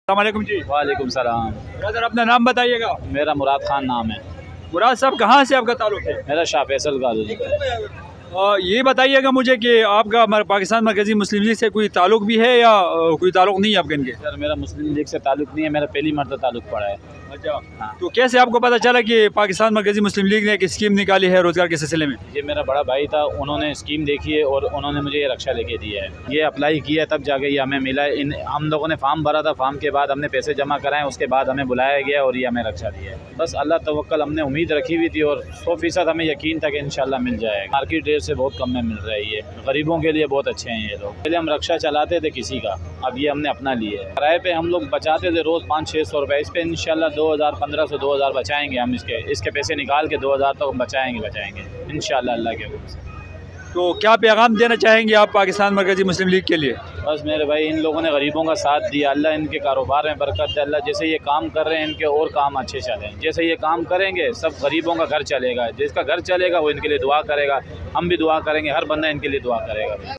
अस्सलामुअलैकुम जी। वालेकुम सलाम। सर अपना नाम बताइएगा। मेरा मुराद खान नाम है। मुराद साहब कहाँ से आपका ताल्लुक है? मेरा शाह फैसल का ये बताइएगा मुझे कि आपका पाकिस्तान मरकज़ी मुस्लिम लीग से कोई ताल्लुक भी है या कोई ताल्लुक नहीं है आपके इनके? सर मेरा मुस्लिम लीग से ताल्लुक नहीं है, मेरा पहली मरतबा ताल्लुक पड़ा है। अच्छा हाँ। तो कैसे आपको पता चला कि पाकिस्तान मरकज़ी मुस्लिम लीग ने एक स्कीम निकाली है रोज़गार के सिलसिले में? ये मेरा बड़ा भाई था, उन्होंने स्कीम देखी है और उन्होंने मुझे ये रक्षा लेके दिया है। ये अप्लाई किया तब जाके ये हमें मिला है। हम लोगों ने फार्म भरा था, फार्म के बाद हमने पैसे जमा कराए, उसके बाद हमें बुलाया गया और ये हमें रक्षा दिया है। बस अल्लाह तवक्कल, हमने उम्मीद रखी हुई थी और 100% हमें यकीन था कि इंशाल्लाह मिल जाएगा। मार्केट रेट से बहुत कम में मिल रहा है। ये गरीबों के लिए बहुत अच्छे हैं ये लोग। पहले हम रक्षा चलाते थे किसी का, अब ये हमने अपना लिया है। किराए पे हम लोग बचाते थे रोज़ 500-600 रुपये, इस पर इंशाल्लाह 2000, 1500-2000 बचाएंगे हम। इसके पैसे निकाल के 2000 तक हम बचाएंगे इंशाल्लाह अल्लाह के हुक्म से। तो क्या पैगाम देना चाहेंगे आप पाकिस्तान मरकज़ी मुस्लिम लीग के लिए? बस मेरे भाई, इन लोगों ने गरीबों का साथ दिया, अल्लाह इनके कारोबार में बरकत दे। अल्लाह जैसे ये काम कर रहे हैं इनके और काम अच्छे चलें। जैसे ये काम करेंगे सब गरीबों का घर चलेगा, जिसका घर चलेगा वो इनके लिए दुआ करेगा, हम भी दुआ करेंगे, हर बंदा इनके लिए दुआ करेगा।